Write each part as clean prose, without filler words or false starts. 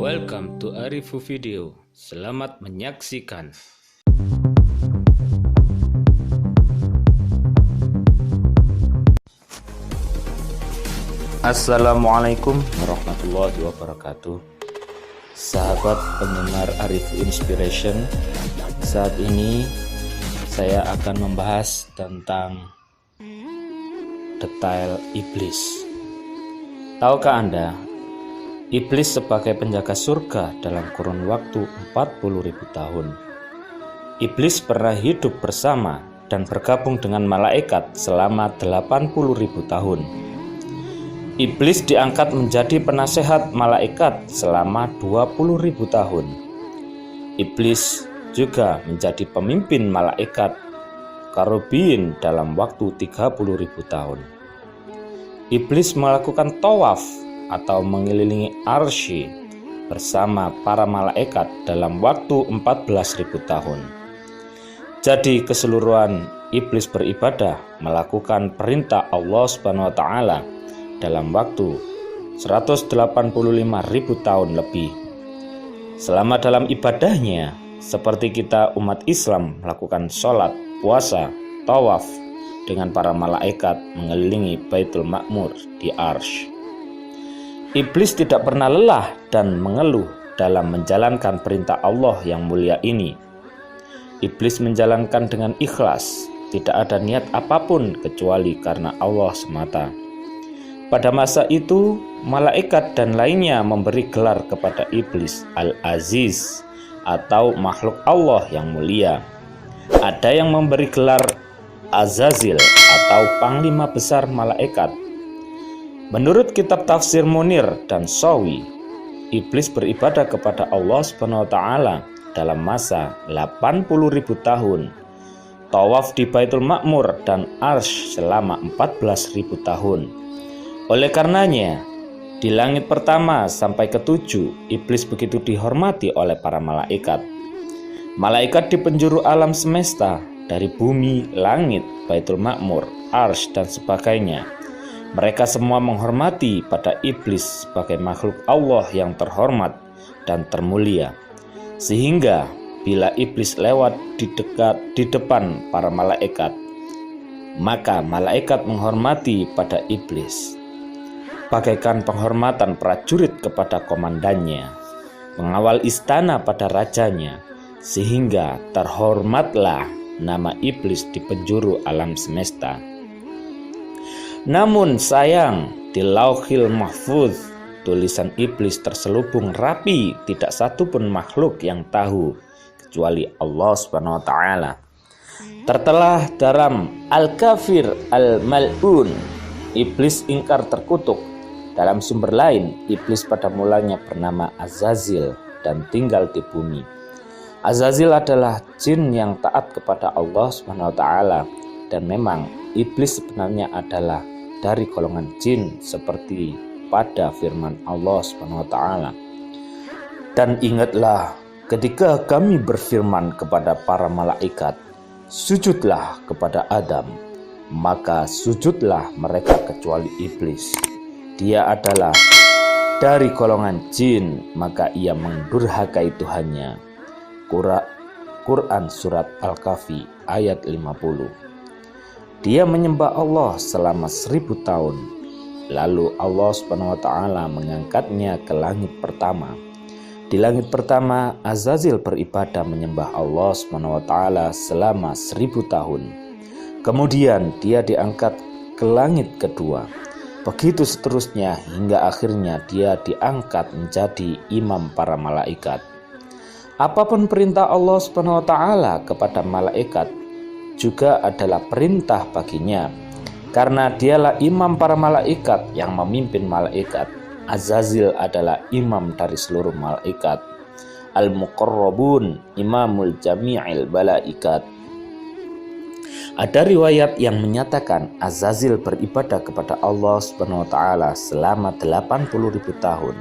Welcome to Arifu Video. Selamat menyaksikan. Assalamualaikum warahmatullahi wabarakatuh. Sahabat penggemar Arifu Inspiration, saat ini saya akan membahas tentang detail iblis. Tahukah Anda, iblis sebagai penjaga surga dalam kurun waktu 40.000 tahun. Iblis pernah hidup bersama dan bergabung dengan malaikat selama 80.000 tahun. Iblis diangkat menjadi penasehat malaikat selama 20.000 tahun. Iblis juga menjadi pemimpin malaikat Karubin dalam waktu 30.000 tahun. Iblis melakukan tawaf atau mengelilingi arsy bersama para malaikat dalam waktu 14.000 tahun. Jadi keseluruhan iblis beribadah melakukan perintah Allah Subhanahu wa taala dalam waktu 185.000 tahun lebih. Selama dalam ibadahnya, seperti kita umat Islam melakukan sholat, puasa, tawaf dengan para malaikat mengelilingi Baitul Ma'mur di arsy. Iblis tidak pernah lelah dan mengeluh dalam menjalankan perintah Allah yang mulia ini. Iblis menjalankan dengan ikhlas, tidak ada niat apapun kecuali karena Allah semata. Pada masa itu, malaikat dan lainnya memberi gelar kepada iblis Al-Aziz atau makhluk Allah yang mulia. Ada yang memberi gelar Azazil atau panglima besar malaikat. Menurut kitab tafsir Munir dan Sawi, iblis beribadah kepada Allah Subhanahu wa taala dalam masa 80.000 tahun, tawaf di Baitul Ma'mur dan arsy selama 14.000 tahun. Oleh karenanya, di langit pertama sampai ke-7, iblis begitu dihormati oleh para malaikat. Malaikat di penjuru alam semesta, dari bumi, langit, Baitul Ma'mur, arsy dan sebagainya. Mereka semua menghormati pada iblis sebagai makhluk Allah yang terhormat dan termulia. Sehingga bila iblis lewat di depan para malaikat, maka malaikat menghormati pada iblis bagaikan penghormatan prajurit kepada komandannya, pengawal istana pada rajanya, sehingga terhormatlah nama iblis di penjuru alam semesta. Namun sayang, di Lauhil Mahfuz tulisan iblis terselubung rapi, tidak satu pun makhluk yang tahu kecuali Allah Subhanahu wa taala. Tertelah dalam Al-Kafir Al-Mal'un, iblis ingkar terkutuk. Dalam sumber lain, iblis pada mulanya bernama Azazil dan tinggal di bumi. Azazil adalah jin yang taat kepada Allah Subhanahu wa taala, dan memang iblis sebenarnya adalah dari golongan jin seperti pada firman Allah Subhanahu wa taala. Dan ingatlah ketika kami berfirman kepada para malaikat, sujudlah kepada Adam, maka sujudlah mereka kecuali iblis. Dia adalah dari golongan jin, maka ia mendurhakai Tuhannya. Quran Surat Al-Kahfi ayat 50. Dia menyembah Allah selama 1000 tahun. Lalu Allah Subhanahu wa taala mengangkatnya ke langit pertama. Di langit pertama, Azazil beribadah menyembah Allah Subhanahu wa taala selama 1000 tahun. Kemudian dia diangkat ke langit kedua. Begitu seterusnya hingga akhirnya dia diangkat menjadi imam para malaikat. Apapun perintah Allah Subhanahu wa taala kepada malaikat juga adalah perintah baginya, karena dialah imam para malaikat yang memimpin malaikat. Azazil adalah imam dari seluruh malaikat. Al-Muqarrabun imamul jami'il malaikat. Ada riwayat yang menyatakan Azazil beribadah kepada Allah Subhanahu wa taala selama 80.000 tahun.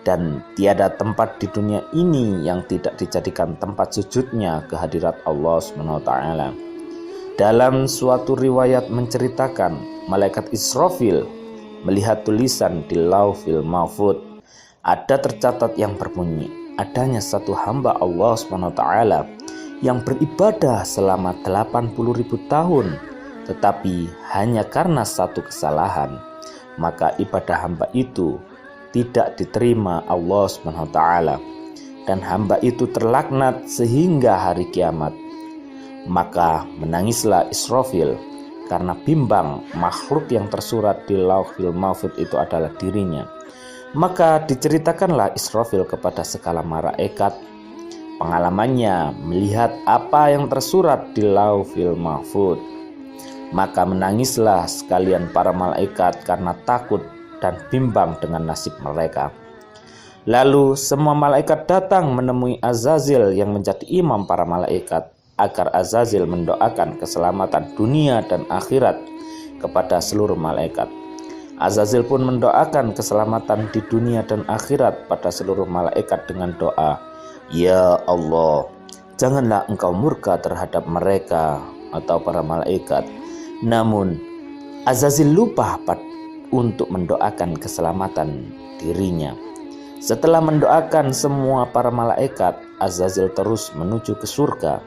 Dan tiada tempat di dunia ini yang tidak dijadikan tempat sujudnya kehadirat Allah Subhanahu wa taala. Dalam suatu riwayat menceritakan malaikat Israfil melihat tulisan di Lauhil Mahfuz, Ada tercatat yang berbunyi, adanya satu hamba Allah SWT yang beribadah selama 80.000 tahun, tetapi hanya karena satu kesalahan, maka ibadah hamba itu tidak diterima Allah SWT, dan hamba itu terlaknat sehingga hari kiamat. Maka menangislah Israfil karena bimbang makhluk yang tersurat di Lauhil Mahfuz itu adalah dirinya. Maka diceritakanlah Israfil kepada segala malaikat pengalamannya melihat apa yang tersurat di Lauhil Mahfuz. Maka menangislah sekalian para malaikat karena takut dan bimbang dengan nasib mereka. Lalu semua malaikat datang menemui Azazil yang menjadi imam para malaikat, agar Azazil mendoakan keselamatan dunia dan akhirat kepada seluruh malaikat. Azazil pun mendoakan keselamatan di dunia dan akhirat pada seluruh malaikat dengan doa, "Ya Allah, janganlah engkau murka terhadap mereka," atau para malaikat. Namun Azazil lupa untuk mendoakan keselamatan dirinya. Setelah mendoakan semua para malaikat, Azazil terus menuju ke surga.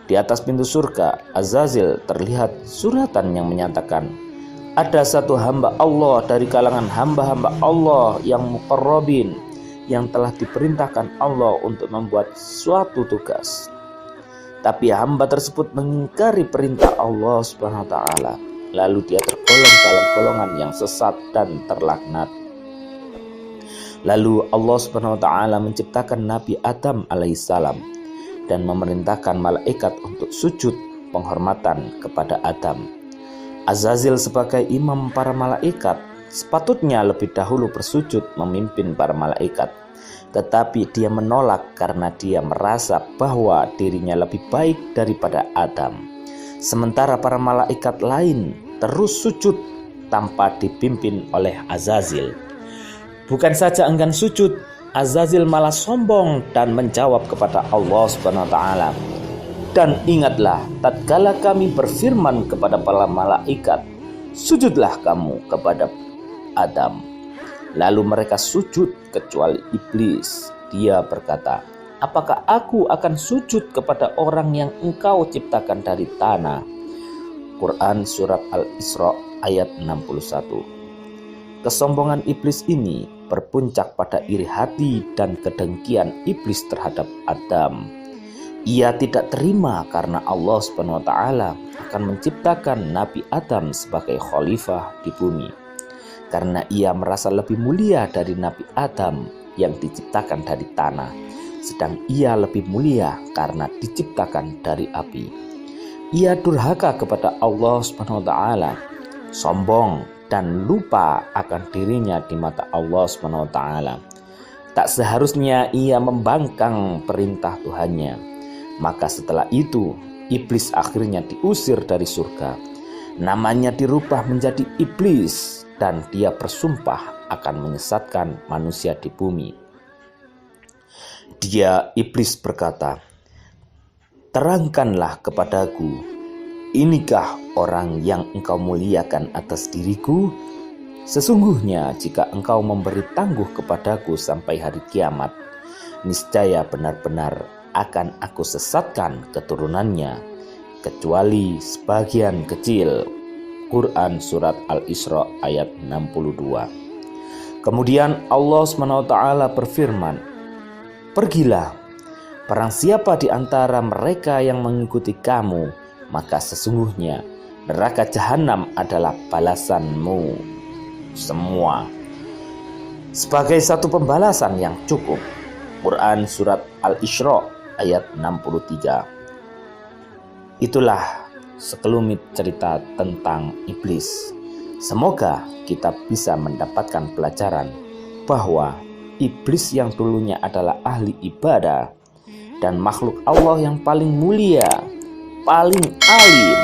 Di atas pintu surga, Azazil terlihat suratan yang menyatakan, ada satu hamba Allah dari kalangan hamba-hamba Allah yang muqarrabin, yang telah diperintahkan Allah untuk membuat suatu tugas. Tapi hamba tersebut mengingkari perintah Allah SWT. Lalu dia tergolong dalam golongan yang sesat dan terlaknat. Lalu Allah SWT menciptakan Nabi Adam alaihissalam dan memerintahkan malaikat untuk sujud penghormatan kepada Adam. Azazil sebagai imam para malaikat sepatutnya lebih dahulu bersujud memimpin para malaikat, tetapi dia menolak karena dia merasa bahwa dirinya lebih baik daripada Adam. Sementara para malaikat lain terus sujud tanpa dipimpin oleh Azazil. Bukan saja enggan sujud, Azazil malah sombong dan menjawab kepada Allah SWT, "Dan ingatlah tatkala kami berfirman kepada para malaikat, sujudlah kamu kepada Adam. Lalu mereka sujud kecuali iblis. Dia berkata, apakah aku akan sujud kepada orang yang engkau ciptakan dari tanah?" Quran Surat Al-Isra ayat 61. Kesombongan iblis ini berpuncak pada iri hati dan kedengkian iblis terhadap Adam. Ia tidak terima karena Allah SWT akan menciptakan Nabi Adam sebagai khalifah di bumi. Karena ia merasa lebih mulia dari Nabi Adam yang diciptakan dari tanah, sedang ia lebih mulia karena diciptakan dari api. Ia durhaka kepada Allah SWT, sombong dan lupa akan dirinya di mata Allah SWT. Tak seharusnya ia membangkang perintah Tuhannya. Maka setelah itu iblis akhirnya diusir dari surga. Namanya dirubah menjadi iblis dan dia bersumpah akan menyesatkan manusia di bumi. Dia iblis berkata, "Terangkanlah kepadaku, inikah orang yang engkau muliakan atas diriku? Sesungguhnya jika engkau memberi tangguh kepadaku sampai hari kiamat, niscaya benar-benar akan aku sesatkan keturunannya, kecuali sebagian kecil." Quran Surat Al-Isra ayat 62. Kemudian Allah SWT berfirman, "Pergilah, barang siapa di antara mereka yang mengikuti kamu, maka sesungguhnya neraka jahanam adalah balasanmu semua." Sebagai satu pembalasan yang cukup. Quran Surat Al-Isra ayat 63. Itulah sekelumit cerita tentang iblis. Semoga kita bisa mendapatkan pelajaran bahwa iblis yang dulunya adalah ahli ibadah dan makhluk Allah yang paling mulia, paling alim,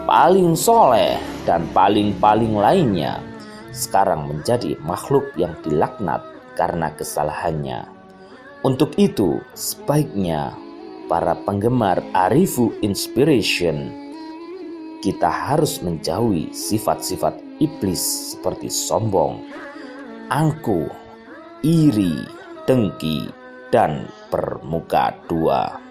paling soleh, dan paling lainnya, sekarang menjadi makhluk yang dilaknat karena kesalahannya. Untuk itu, sebaiknya para penggemar Arifu Inspiration, kita harus menjauhi sifat-sifat iblis seperti sombong, angkuh, iri, dengki, dan bermuka dua.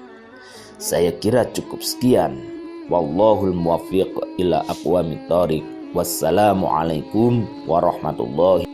Saya kira cukup sekian. Wallahul muwaffiq ila aqwamit thoriq. Wassalamualaikum warahmatullahi